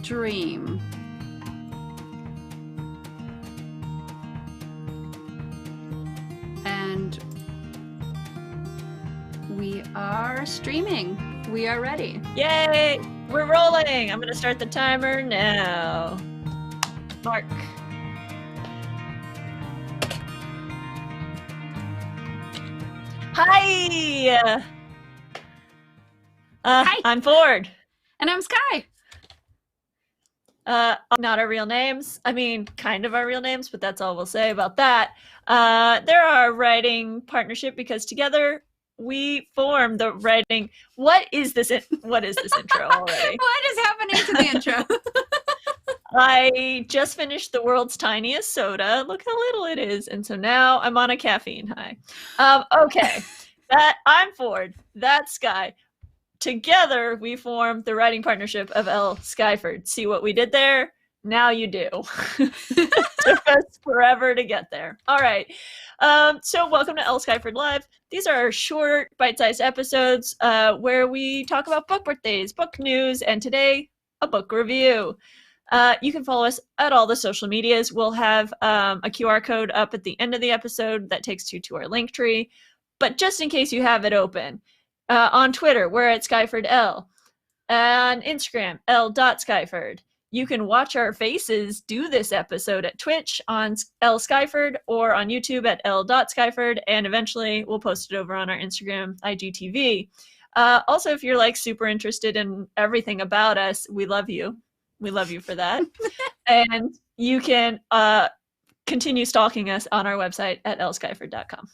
stream. And we are streaming. We are ready. Yay! We're rolling! I'm gonna start the timer now. Mark. Hi! Hi. I'm Ford. And I'm Sky. Not our real names. I mean, kind of our real names, but that's all we'll say about that. They're our writing partnership because together we form the writing. What is this intro already? What is happening to the intro? I just finished the world's tiniest soda. Look how little it is. And so now I'm on a caffeine high. Okay. I'm Ford. That's Sky. Together, we form the writing partnership of L.Skyford. See what we did there? Now you do. Took us forever to get there. All right. So welcome to L.Skyford Live. These are short, bite-sized episodes where we talk about book birthdays, book news, and today, a book review. You can follow us at all the social medias. We'll have a QR code up at the end of the episode that takes you to our link tree. But just in case you have it open, on Twitter, we're at SkyfordL. On Instagram, L.Skyford. You can watch our faces do this episode at Twitch on L.Skyford or on YouTube at L.Skyford. And eventually we'll post it over on our Instagram, IGTV. Also, if you're like super interested in everything about us, we love you. We love you for that. And you can continue stalking us on our website at lskyford.com.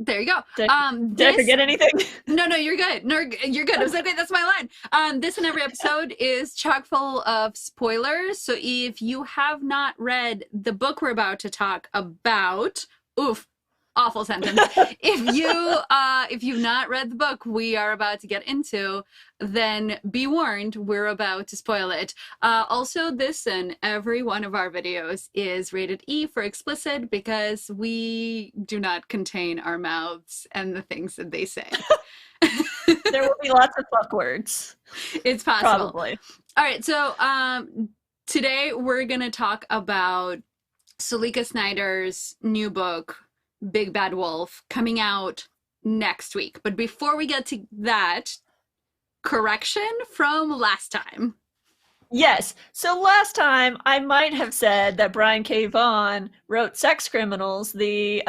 There you go. Did I forget anything? No, you're good. No, you're good. I was like, wait, that's my line. This and every episode is chock full of spoilers. So if you have not read the book we're about to talk about, awful sentence. If you've not read the book we are about to get into, then be warned, we're about to spoil it. Also, this and every one of our videos is rated E for explicit because we do not contain our mouths and the things that they say. There will be lots of fuck words. It's possible. Probably. All right, so today we're going to talk about Suleikha Snyder's new book, Big Bad Wolf, coming out next week. But before we get to that, correction from last time. Yes. So last time I might have said that Brian K. Vaughan wrote Sex Criminals, the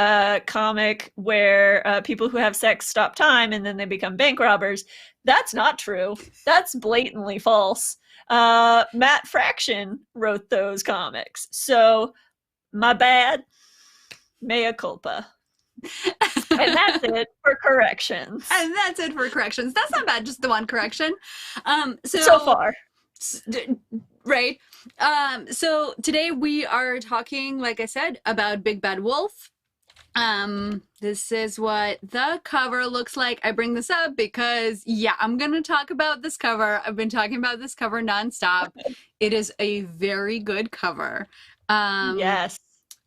comic where people who have sex stop time and then they become bank robbers. That's not true. That's blatantly false. Matt Fraction wrote those comics. So my bad. Mea culpa. And that's it for corrections. And that's it for corrections. That's not bad, just the one correction. So far. Right. So today we are talking, like I said, about Big Bad Wolf. This is what the cover looks like. I bring this up because, I'm going to talk about this cover. I've been talking about this cover nonstop. It is a very good cover. Yes.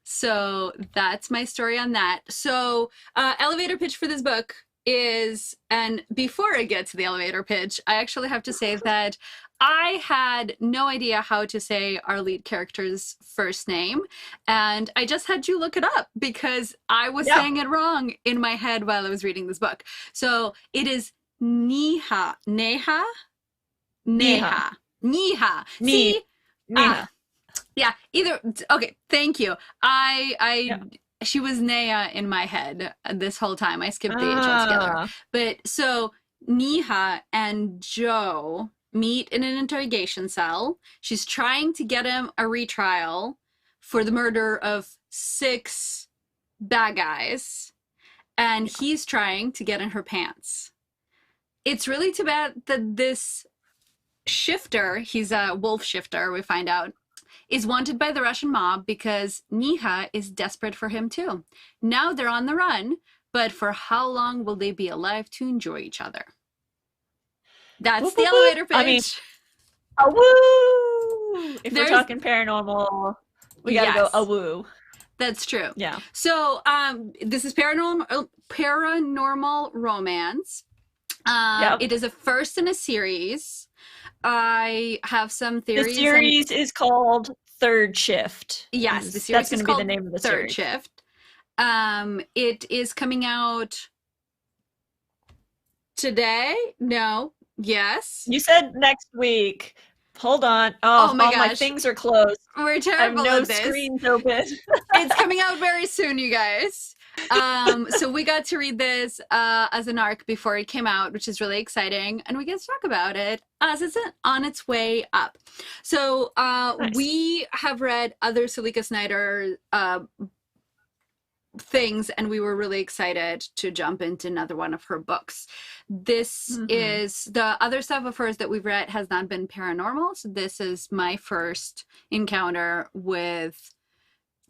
So that's my story on that. So elevator pitch for this book is, and before I get to the elevator pitch, I actually have to say that I had no idea how to say our lead character's first name. And I just had you look it up because I was saying it wrong in my head while I was reading this book. So it is Neha. Yeah, either. Okay, thank you. She was Naya in my head this whole time. I skipped the H altogether. But so Neha and Joe meet in an interrogation cell. She's trying to get him a retrial for the murder of 6 bad guys. And he's trying to get in her pants. It's really too bad that this shifter, he's a wolf shifter, we find out, is wanted by the Russian mob because Neha is desperate for him too. Now they're on the run, but for how long will they be alive to enjoy each other? That's the elevator pitch. I mean, woo! If we're talking paranormal, we gotta go a woo. That's true. Yeah. So this is paranormal romance. It is a first in a series. I have some theories. The series is called Third Shift. Yes, the series that's going to be the name of the Third series. Shift. It is coming out today? No. Yes. You said next week. Hold on. Oh my all gosh. my things are closed. We're terrible I have no at this. screens open. It's coming out very soon, you guys. So we got to read this as an arc before it came out, which is really exciting, and we get to talk about it as it's on its way up. So nice. We have read other Suleikha Snyder things, and we were really excited to jump into another one of her books. This is the other stuff of hers that we've read has not been paranormal, so this is my first encounter with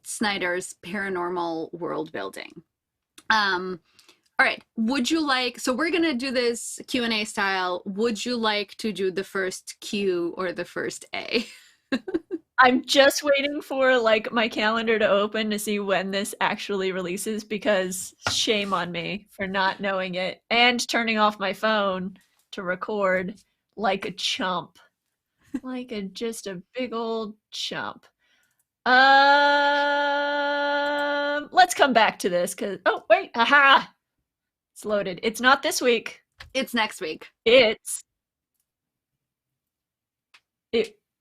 Snyder's paranormal world building. All right, would you like, so we're gonna do this Q&A style. Would you like to do the first Q or the first A? I'm just waiting for like my calendar to open to see when this actually releases, because shame on me for not knowing it and turning off my phone to record like a chump. Like just a big old chump. Let's come back to this because wait, aha! It's loaded. It's not this week. It's next week. It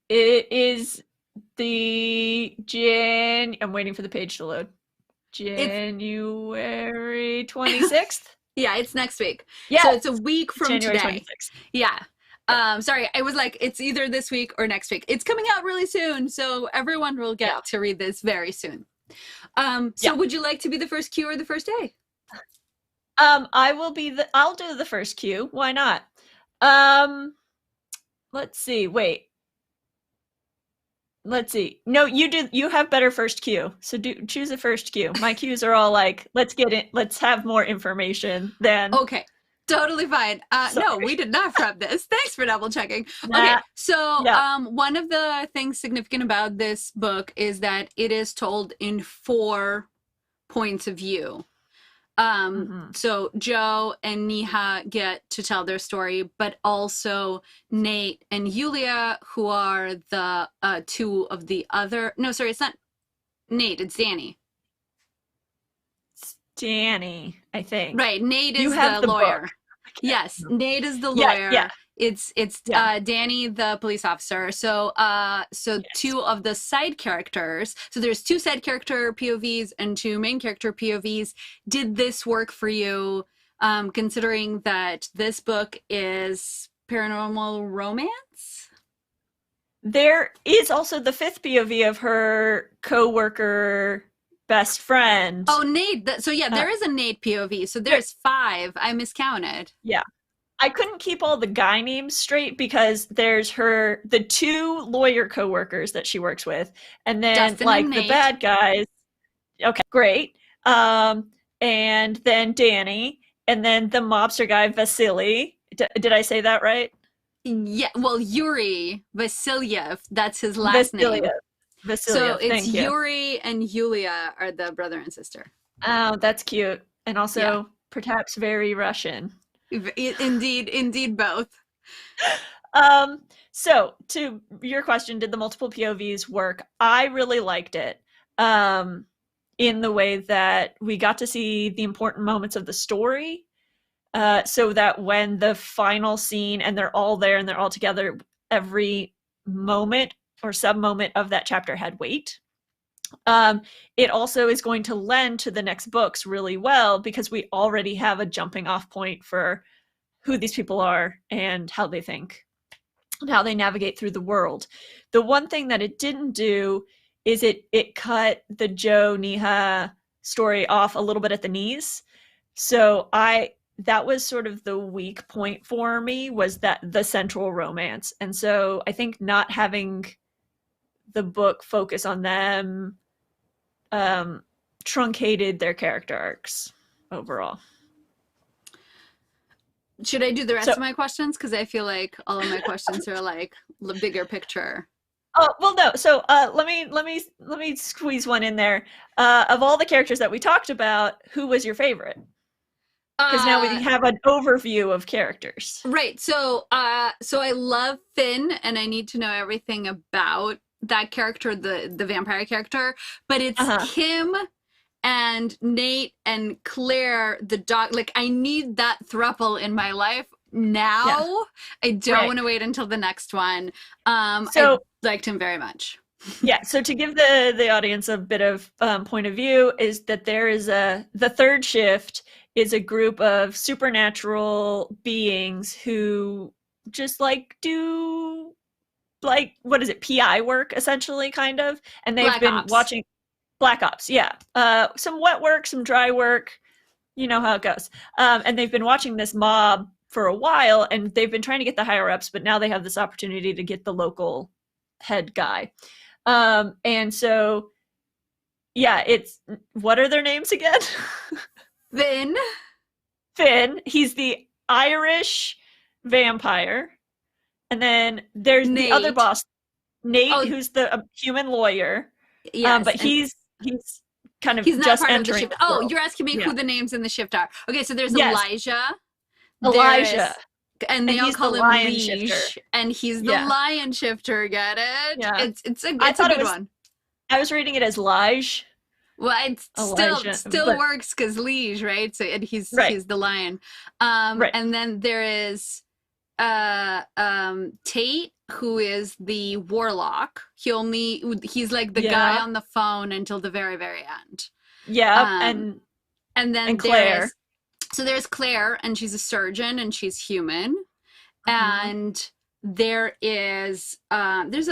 is the I'm waiting for the page to load. January 26th? Yeah, it's next week. Yeah. So it's a week from January today. 26th. Yeah. Sorry, I was like, it's either this week or next week. It's coming out really soon, so everyone will get to read this very soon. Would you like to be the first Q or the first A? I'll do the first Q. Why not? Let's see. Wait. Let's see. No, you do. You have better first Q. So choose a first Q. My Qs are all like, let's get it. Let's have more information than. Okay. Totally fine. No, we did not prep this. Thanks for double checking. Okay, so one of the things significant about this book is that it is told in 4 points of view. So Joe and Neha get to tell their story, but also Nate and Yulia, who are the 2 of the other. No, sorry, it's not Nate. It's Danny. Danny, I think. Right, Nate is the lawyer. Book. Yes, Nate is the lawyer. Yeah. It's Danny, the police officer. So 2 of the side characters. So there's 2 side character POVs and 2 main character POVs. Did this work for you, considering that this book is paranormal romance? There is also the 5th POV of her co-worker best friend. Oh, Nate. There is a Nate POV. So there's 5. I miscounted. Yeah. I couldn't keep all the guy names straight because there's the 2 lawyer co-workers that she works with. And then Dustin like and the bad guys. Okay, great. And then Danny. And then the mobster guy, Vasily. Did I say that right? Yeah. Well, Yuri Vasilyev. That's his last name. Vasilyev, so it's Yuri and Yulia are the brother and sister. Oh, that's cute. And also perhaps very Russian. Indeed both. So to your question, did the multiple POVs work? I really liked it. In the way that we got to see the important moments of the story. So that when the final scene and they're all there and they're all together, every moment or sub-moment of that chapter had weight. It also is going to lend to the next books really well because we already have a jumping off point for who these people are and how they think and how they navigate through the world. The one thing that it didn't do is it cut the Joe Neha story off a little bit at the knees. So that was sort of the weak point for me, was that the central romance. And so I think not having the book focus on them truncated their character arcs overall. Should I do the rest of my questions? Because I feel like all of my questions are like the bigger picture. Oh, well, no. So let me squeeze one in there. Of all the characters that we talked about, who was your favorite? Because now we have an overview of characters. Right. So I love Finn, and I need to know everything about that character, the vampire character. But it's Kim and Nate and Claire, the dog. Like, I need that throuple in my life now. Yeah. I don't want to wait until the next one. I liked him very much. Yeah. So to give the audience a bit of point of view, is that there is the third shift is a group of supernatural beings who just like do like, what is it, PI work essentially, kind of, and they've been watching Black Ops, some wet work, some dry work, you know how it goes, and they've been watching this mob for a while, and they've been trying to get the higher ups, but now they have this opportunity to get the local head guy, and so it's, what are their names again? Finn, he's the Irish vampire. And then there's Nate. The other boss, Nate, who's the human lawyer. Yes, but he's kind of not part of the shift. Oh, you're asking me who the names in the shift are. Okay, so there's Elijah. And they all call him Liege, and he's the lion shifter. Get it? Yeah. It's a good one. I was reading it as Lige. Well, it still works because Liege, right? So and he's the lion. And then there is Tate, who is the warlock. He's like the guy on the phone until the very, very end. Yeah. And then Claire. There's Claire, and she's a surgeon, and she's human. And there is there's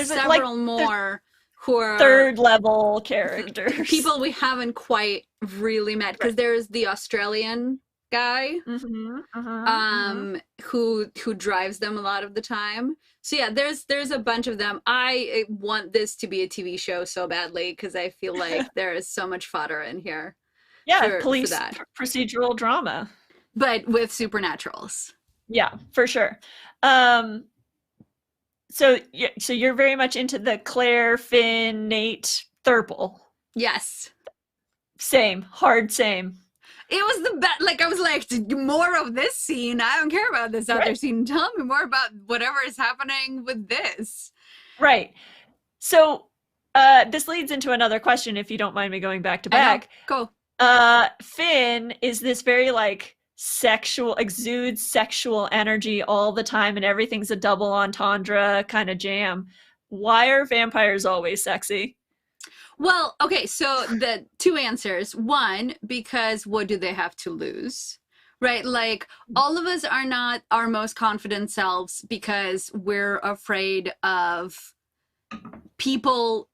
several more who are third level characters, people we haven't quite really met, because there's the Australian guy who drives them a lot of the time. So there's a bunch of them. I want this to be a TV show so badly, because I feel like there is so much fodder in here. Police procedural drama, but with supernaturals. Yeah, for sure. So you're very much into the Claire, Finn, Nate, Thurple. Yes. Same. It was the best. Like, I was like, more of this scene. I don't care about this other scene. Tell me more about whatever is happening with this. Right. So this leads into another question, if you don't mind me going back to back. Go. Finn is this very like exudes sexual energy all the time, and everything's a double entendre kind of jam. Why are vampires always sexy? Well, okay, so the two answers. One, because what do they have to lose? Right? Like, all of us are not our most confident selves because we're afraid of people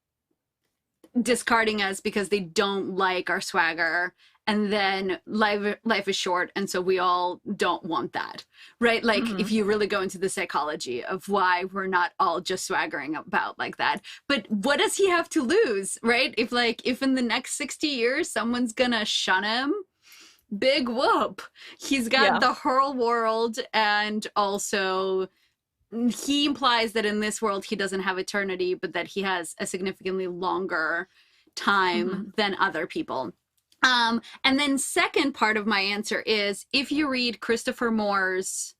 discarding us because they don't like our swagger. And then life is short, and so we all don't want that, right? Like, if you really go into the psychology of why we're not all just swaggering about like that. But what does he have to lose, right? If in the next 60 years someone's gonna shun him, big whoop. He's got the whole world, and also he implies that in this world he doesn't have eternity, but that he has a significantly longer time than other people. And then second part of my answer is, if you read Christopher Moore's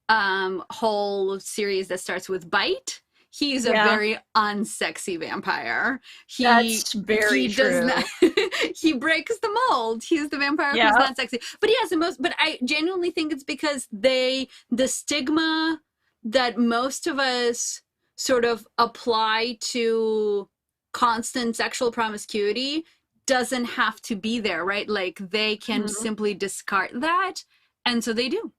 whole series that starts with Bite, he's a very unsexy vampire. That's very true. He breaks the mold. He's the vampire who's not sexy. But he has the most, but I genuinely think it's because the stigma that most of us sort of apply to constant sexual promiscuity doesn't have to be there, right? Like, they can simply discard that, and so they do.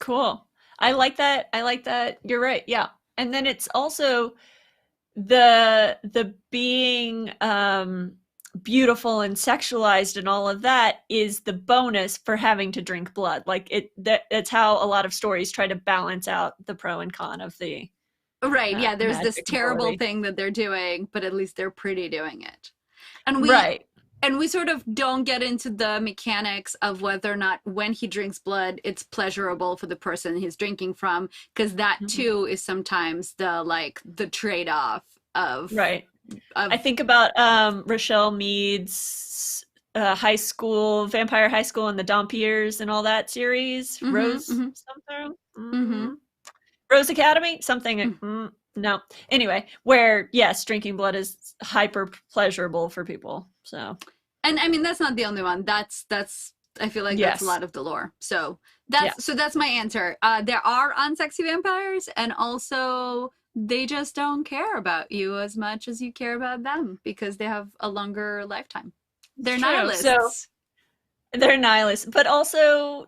Cool. I like that. You're right. Yeah. And then it's also the being beautiful and sexualized and all of that is the bonus for having to drink blood. Like, that's how a lot of stories try to balance out the pro and con of the there's this terrible thing that they're doing, but at least they're pretty doing it. And we sort of don't get into the mechanics of whether or not when he drinks blood, it's pleasurable for the person he's drinking from, because that too is sometimes the trade-off of I think about Rochelle Mead's Vampire High School and the Dompiers and all that series. Mm-hmm, Rose mm-hmm, something? mm-hmm, Rose Academy? Something. mm. No. Anyway, where, yes, drinking blood is hyper pleasurable for people. So. And I mean, that's not the only one. That's I feel like that's a Yes. lot of the lore. So Yeah. that's my answer. There are unsexy vampires, and also they just don't care about you as much as you care about them because they have a longer lifetime. They're It's true. nihilists. So they're nihilists, but also,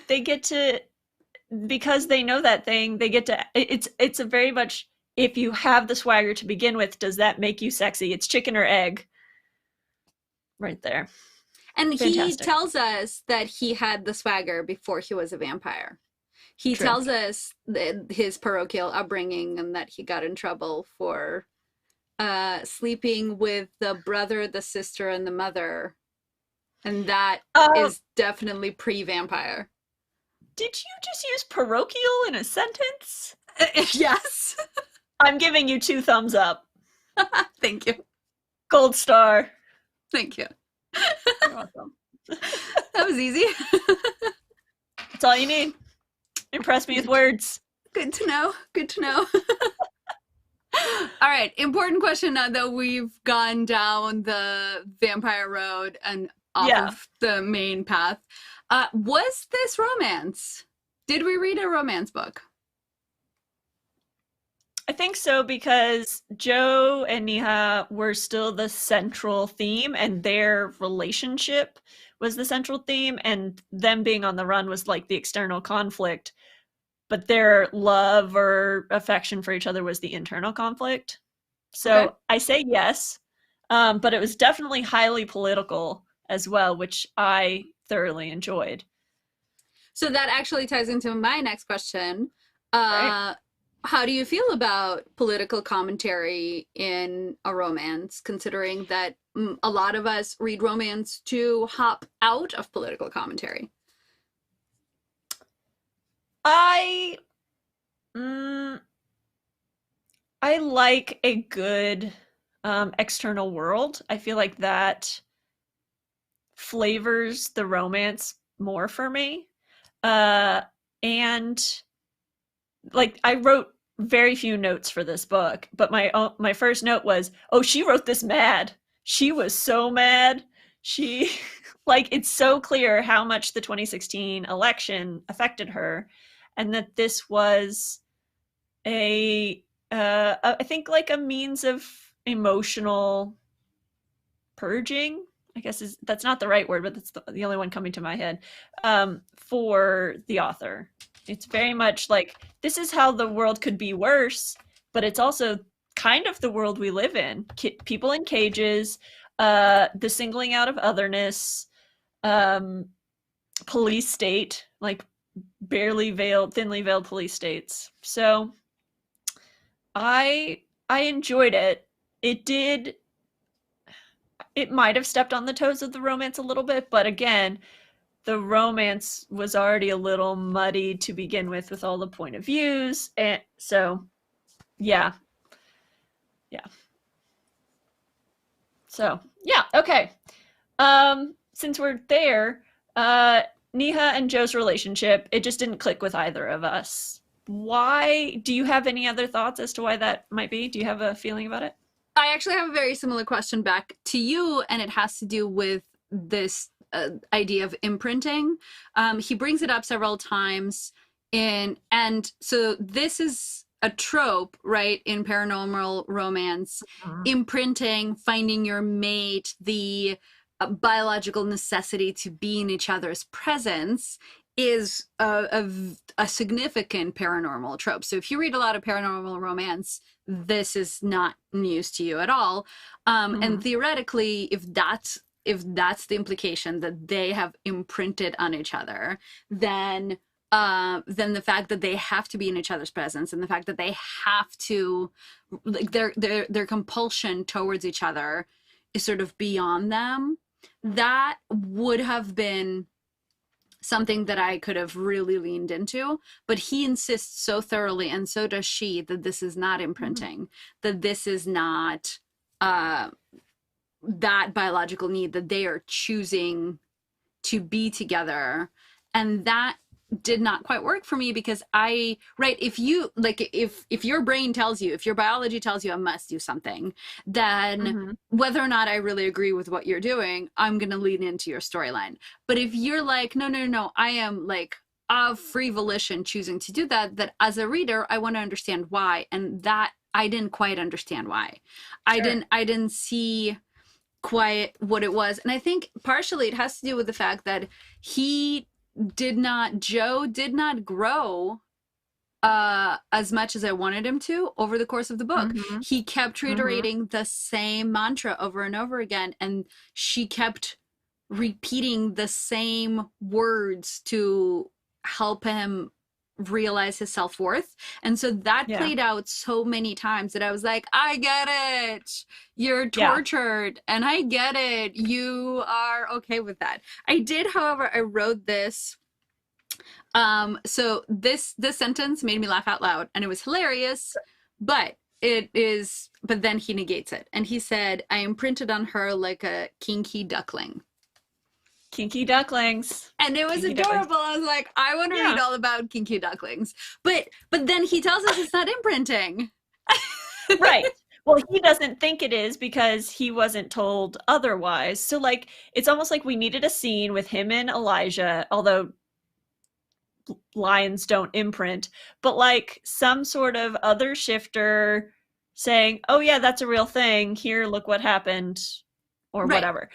they get to, because they know that thing, they get to, it's a very much, if you have the swagger to begin with, does that make you sexy? It's chicken or egg right there. And he Fantastic. tells us that he had the swagger before he was a vampire. He True. tells us his parochial upbringing and that he got in trouble for sleeping with the brother, the sister, and the mother. And that is definitely pre-vampire. Did you just use parochial in a sentence? Yes. I'm giving you 2 thumbs up. Thank you. Gold star. Thank you. You're welcome. That was easy. That's all you need. Impress me with words. Good to know. Good to know. All right. Important question now that we've gone down the vampire road and off of the main path. Was this romance? Did we read a romance book? I think so, because Joe and Neha were still the central theme, and their relationship was the central theme, and them being on the run was like the external conflict, but their love or affection for each other was the internal conflict. So okay. I say yes, but it was definitely highly political as well, which I thoroughly enjoyed. So that actually ties into my next question. Right. How do you feel about political commentary in a romance, considering that a lot of us read romance to hop out of political commentary? I like a good external world. I feel like that flavors the romance more for me. And like, I wrote very few notes for this book, but my first note was, oh, she wrote this mad. She was so mad. She like, it's so clear how much the 2016 election affected her, and that this was I think like a means of emotional purging, I guess that's not the right word, but that's the only one coming to my head, for the author. It's very much like, this is how the world could be worse, but it's also kind of the world we live in. People in cages, the singling out of otherness, police state, like thinly veiled police states. So I enjoyed it. It might have stepped on the toes of the romance a little bit, but again, the romance was already a little muddy to begin with all the point of views. And so, yeah. So, yeah, okay. Since we're there, Neha and Joe's relationship, it just didn't click with either of us. Why? Do you have any other thoughts as to why that might be? Do you have a feeling about it? I actually have a very similar question back to you, and it has to do with this idea of imprinting. He brings it up several times, and so this is a trope, right, in paranormal romance. Imprinting, finding your mate, the biological necessity to be in each other's presence is a significant paranormal trope. So if you read a lot of paranormal romance, this is not news to you at all. And theoretically, if that's the implication, that they have imprinted on each other, then the fact that they have to be in each other's presence, and the fact that they have to, like, their compulsion towards each other is sort of beyond them. That would have been something that I could have really leaned into, but he insists so thoroughly, and so does she, that this is not imprinting, that this is not that biological need that they are choosing to be together. And that did not quite work for me because if you like, if your brain tells you, if your biology tells you I must do something, then whether or not I really agree with what you're doing, I'm going to lean into your storyline. But if you're like, no, I am like of free volition choosing to do that as a reader, I want to understand why. And that I didn't quite understand why. Sure. I didn't see quite what it was. And I think partially it has to do with the fact that Joe did not grow as much as I wanted him to over the course of the book. He kept reiterating the same mantra over and over again, and she kept repeating the same words to help him realize his self-worth. And so that played out so many times that I was like, I get it, you're tortured, and I get it, you are okay with that. I did, however, I wrote this so this sentence made me laugh out loud, and it was hilarious, but then he negates it, and he said, I imprinted on her like a kinky duckling. Kinky ducklings. And it was adorable. I was like, I want to read all about kinky ducklings. But then he tells us it's not imprinting. Right. Well, he doesn't think it is because he wasn't told otherwise. So, like, it's almost like we needed a scene with him and Elijah, although lions don't imprint, but like some sort of other shifter saying, oh yeah, that's a real thing. Here, look what happened, or whatever.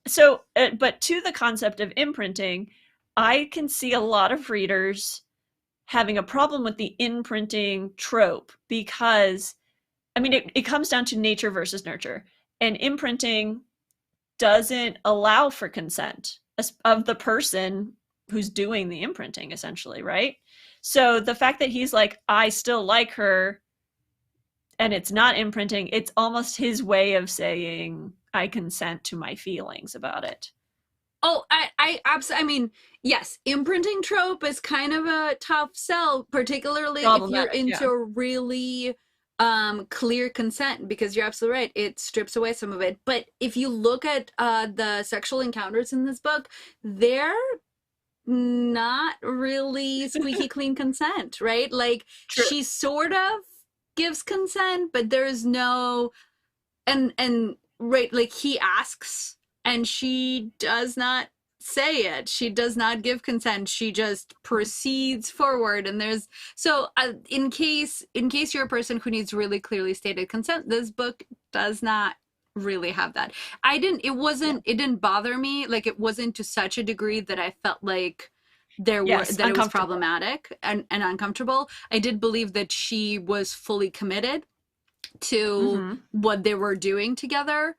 So, but to the concept of imprinting, I can see a lot of readers having a problem with the imprinting trope because, I mean, it comes down to nature versus nurture. And imprinting doesn't allow for consent of the person who's doing the imprinting, essentially, right? So the fact that he's like, I still like her, and it's not imprinting, it's almost his way of saying, I consent to my feelings about it. Oh, I absolutely, I mean, yes, imprinting trope is kind of a tough sell, particularly if you're into really clear consent, because you're absolutely right, it strips away some of it. But if you look at the sexual encounters in this book, they're not really squeaky clean consent, right? Like, she sort of gives consent, but there's no, and right, like, he asks and she does not say it. She does not give consent. She just proceeds forward. And there's, so in case you're a person who needs really clearly stated consent, this book does not really have that. It didn't bother me. Like, it wasn't to such a degree that I felt like it was problematic and uncomfortable. I did believe that she was fully committed to what they were doing together.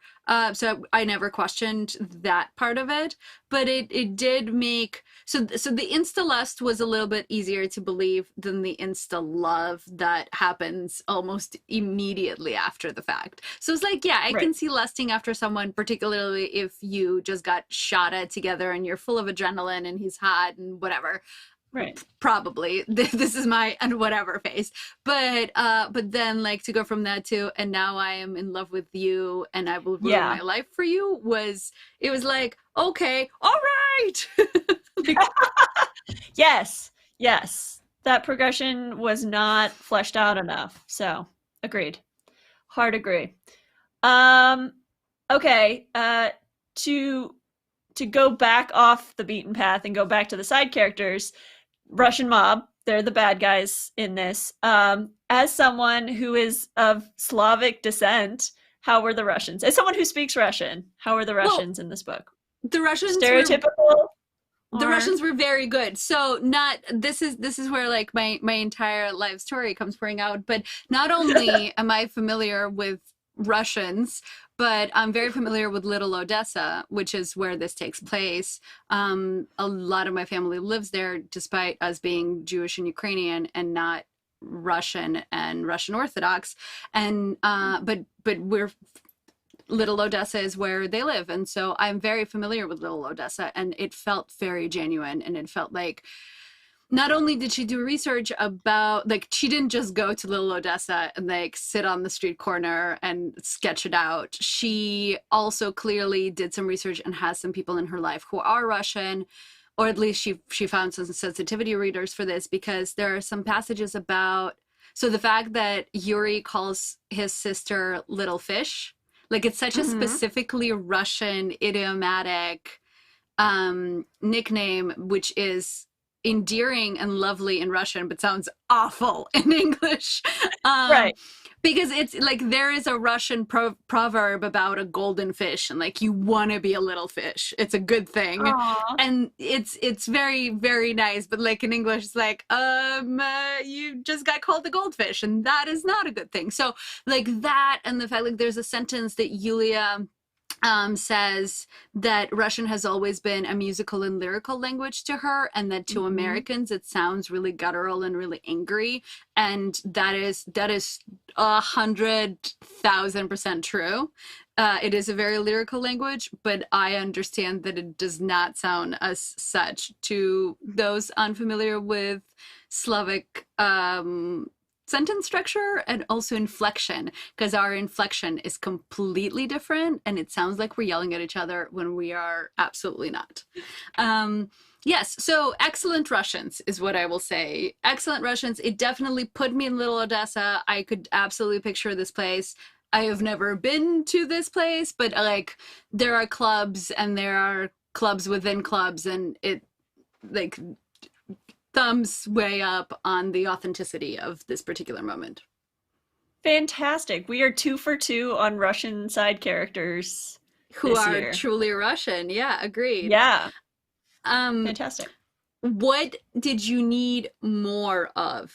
So I never questioned that part of it, but it did make, so the insta-lust was a little bit easier to believe than the insta-love that happens almost immediately after the fact. So it's like, yeah, I can see lusting after someone, particularly if you just got shot at together and you're full of adrenaline and he's hot and whatever. Right. Probably this is my and whatever face, but then, like, to go from that to, and now I am in love with you and I will ruin my life for you, it was like, okay, all right. Like, yes, that progression was not fleshed out enough. So agreed, hard agree. Okay, to go back off the beaten path and go back to the side characters. Russian mob, they're the bad guys in this. As someone who is of Slavic descent, how were the Russians? As someone who speaks Russian, how were the Russians in this book? The Russians stereotypical. The Russians were very good. So this is where, like, my entire life story comes pouring out. But not only am I familiar with Russians, but I'm very familiar with Little Odessa, which is where this takes place. A lot of my family lives there, despite us being Jewish and Ukrainian and not Russian and Russian Orthodox. And but Little Odessa is where they live, and so I'm very familiar with Little Odessa, and it felt very genuine, and it felt like not only did she do research about, like, she didn't just go to Little Odessa and like sit on the street corner and sketch it out. She also clearly did some research and has some people in her life who are Russian, or at least she found some sensitivity readers for this, because there are some passages about, so the fact that Yuri calls his sister Little Fish, like it's such a specifically Russian idiomatic nickname, which is endearing and lovely in Russian, but sounds awful in English. Right. Because it's like there is a Russian proverb about a golden fish, and like you want to be a little fish. It's a good thing. Aww. And it's very, very nice. But like in English, it's like, you just got called a goldfish, and that is not a good thing. So like that, and the fact like there's a sentence that Yulia says that Russian has always been a musical and lyrical language to her, and that to Americans it sounds really guttural and really angry, and that is 100,000% true. It is a very lyrical language, but I understand that it does not sound as such to those unfamiliar with Slavic sentence structure and also inflection, because our inflection is completely different and it sounds like we're yelling at each other when we are absolutely not. Yes, so excellent Russians is what I will say. Excellent Russians. It definitely put me in Little Odessa. I could absolutely picture this place. I have never been to this place, but like there are clubs and there are clubs within clubs, and it like thumbs way up on the authenticity of this particular moment. Fantastic. We are 2 for 2 on Russian side characters who this are year. Truly Russian. Yeah, agreed. Yeah. Fantastic. What did you need more of?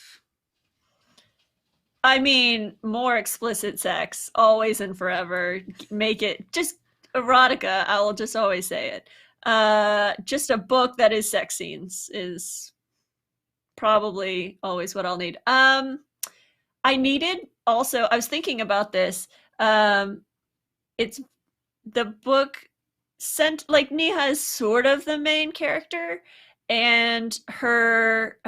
I mean, more explicit sex, always and forever. Make it just erotica. I will just always say it. Just a book that is sex scenes is probably always what I'll need. I needed also, I was thinking about this. It's the book sent, like, Neha is sort of the main character, and her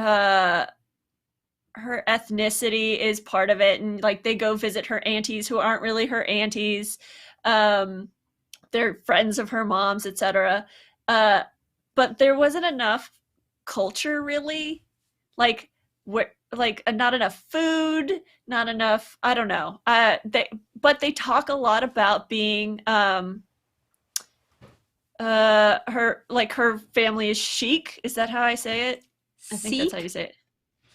ethnicity is part of it, and like they go visit her aunties who aren't really her aunties. They're friends of her mom's, etc. But there wasn't enough culture, really. Like not enough food, not enough, I don't know. But they talk a lot about being her family is chic. Is that how I say it? I think that's how you say it.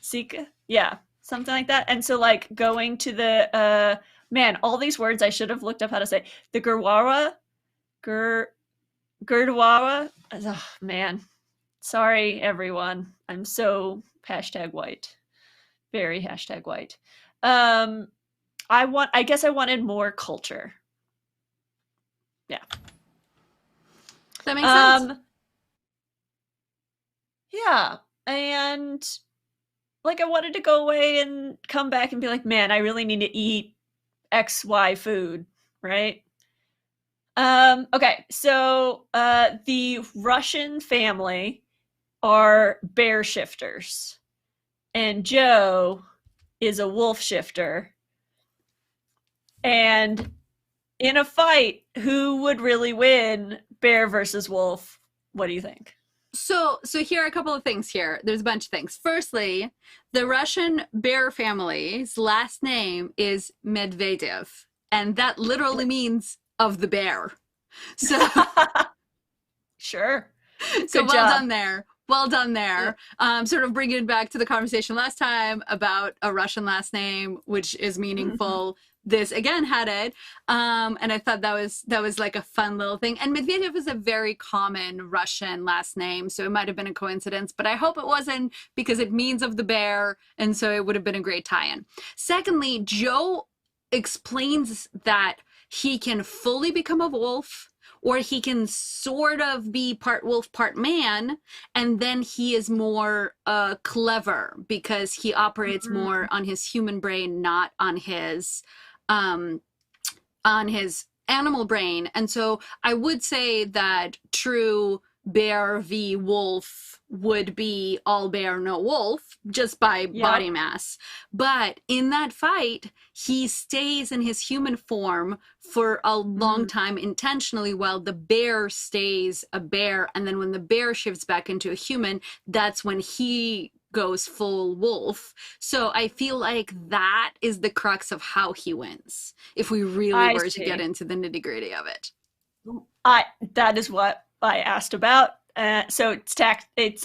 Sikh? Yeah, something like that. And so like going to the man, all these words I should have looked up how to say. The Gurdwara. Gurdwara. Oh, man. Sorry, everyone. I'm so #white. Very #white. I guess I wanted more culture. Yeah. That makes sense. Yeah. And like I wanted to go away and come back and be like, man, I really need to eat XY food, right? Okay, so the Russian family are bear shifters, and Joe is a wolf shifter. And in a fight, who would really win, bear versus wolf? What do you think? So here are a couple of things here. There's a bunch of things. Firstly, the Russian bear family's last name is Medvedev, and that literally means of the bear. So sure. So well done there. Well done there. Sort of bringing it back to the conversation last time about a Russian last name, which is meaningful. This again had it, and I thought that was like a fun little thing. And Medvedev is a very common Russian last name, so it might have been a coincidence, but I hope it wasn't, because it means of the bear, and so it would have been a great tie-in. Secondly, Joe explains that he can fully become a wolf, or he can sort of be part wolf, part man, and then he is more clever because he operates more on his human brain, not on his animal brain. And so I would say that true bear v wolf would be all bear, no wolf, just by body mass. But in that fight, he stays in his human form for a long time intentionally, while the bear stays a bear. And then when the bear shifts back into a human, that's when he goes full wolf. So I feel like that is the crux of how he wins, if we really were to get into the nitty-gritty of it. That is what I asked about. So it's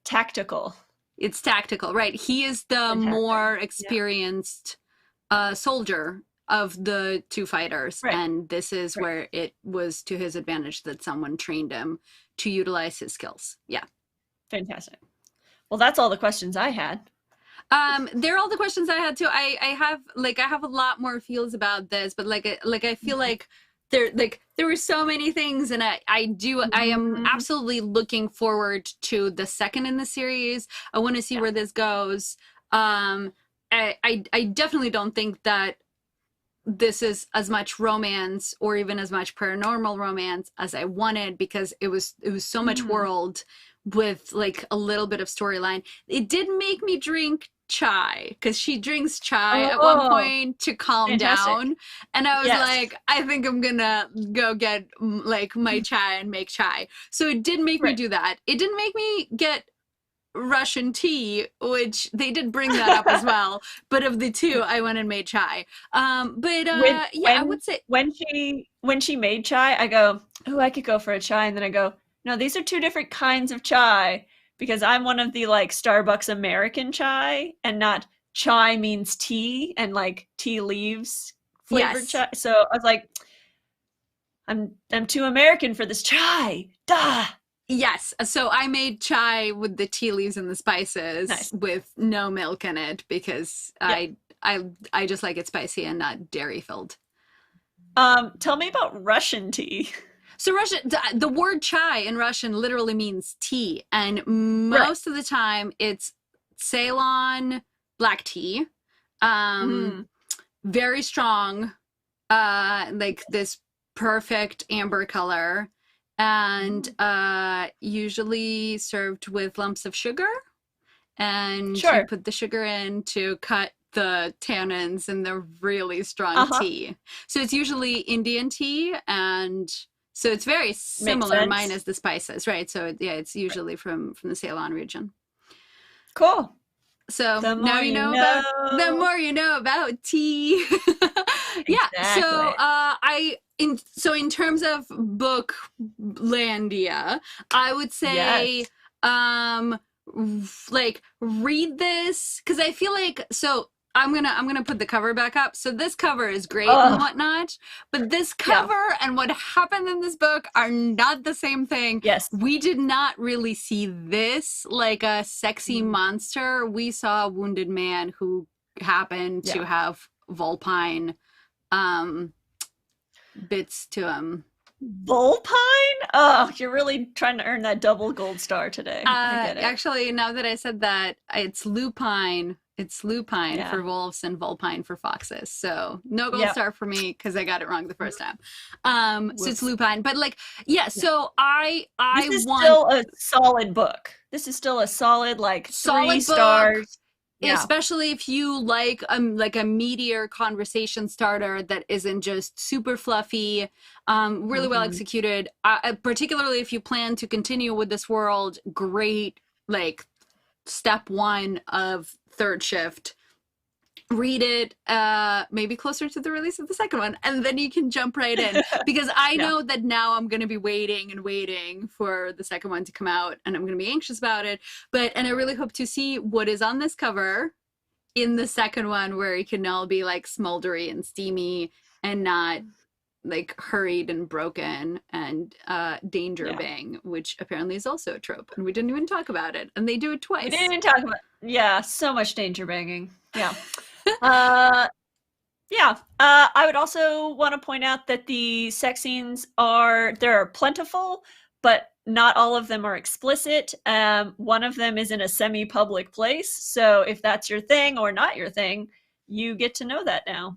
tactical. It's tactical, right? He is the more experienced soldier of the two fighters, and this is where it was to his advantage that someone trained him to utilize his skills. Yeah. Fantastic. Well, that's all the questions I had. They're all the questions I had too. I have a lot more feels about this, but I feel like there were so many things, and I am absolutely looking forward to the second in the series. I want to see where this goes. I definitely don't think that this is as much romance or even as much paranormal romance as I wanted, because it was so much world with like a little bit of storyline. It did make me drink chai, because she drinks chai at one point to calm down, and I was like, I think I'm gonna go get like my chai and make chai. So it did make me do that. It didn't make me get Russian tea, which they did bring that up as well, but of the two I went and made chai. I would say when she made chai, I go, oh, I could go for a chai, and then I go, no, these are two different kinds of chai, because I'm one of the like Starbucks American chai, and not chai means tea and like tea leaves flavored chai. So I was like, I'm too American for this chai. Duh. Yes. So I made chai with the tea leaves and the spices with no milk in it, because I just like it spicy and not dairy filled. Tell me about Russian tea. So the word chai in Russian literally means tea, and most of the time it's Ceylon black tea, very strong, like this perfect amber color, and usually served with lumps of sugar, and you put the sugar in to cut the tannins in the really strong tea. So it's usually Indian tea, and so it's very similar, minus the spices, right? So it's usually from the Ceylon region. Cool. So now you know about the more you know about tea. So in terms of Booklandia, I would say like read this, because I feel like, so I'm gonna put the cover back up. So this cover is great and whatnot, but this cover and what happened in this book are not the same thing. Yes. We did not really see this like a sexy monster. We saw a wounded man who happened to have vulpine bits to him. Vulpine? Oh, you're really trying to earn that double gold star today. I get it. Actually, now that I said that, it's lupine. It's lupine for wolves and vulpine for foxes. So no gold star for me, because I got it wrong the first time. So it's lupine. But like, so this is still a solid book. This is still a solid, like, solid 3 stars. Especially if you like a meatier conversation starter that isn't just super fluffy, really well executed. Particularly if you plan to continue with this world, great, like, step 1 of third shift. Read it maybe closer to the release of the second one, and then you can jump right in, because I know that now I'm going to be waiting for the second one to come out, and I'm going to be anxious about it, and I really hope to see what is on this cover in the second one, where it can all be like smoldery and steamy and not like hurried and broken, and danger bang, which apparently is also a trope, and we didn't even talk about it, and they do it twice. We didn't even talk about so much danger banging. I would also want to point out that the sex scenes are plentiful, but not all of them are explicit. One of them is in a semi-public place, so if that's your thing or not your thing, you get to know that now.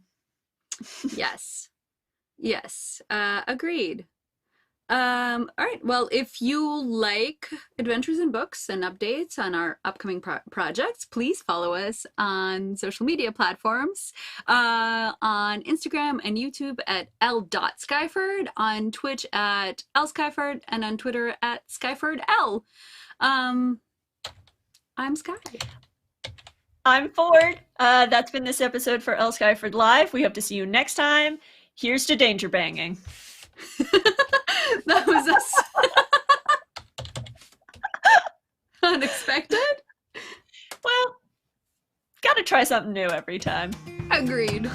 Yes, agreed. All right. Well, if you like Adventures in Books and updates on our upcoming projects, please follow us on social media platforms, on Instagram and YouTube at L.Skyford, on Twitch at L.Skyford, and on Twitter at SkyfordL. I'm Sky. I'm Ford. That's been this episode for L.Skyford Live. We hope to see you next time. Here's to danger banging. That was us. Unexpected? Well, gotta try something new every time. Agreed.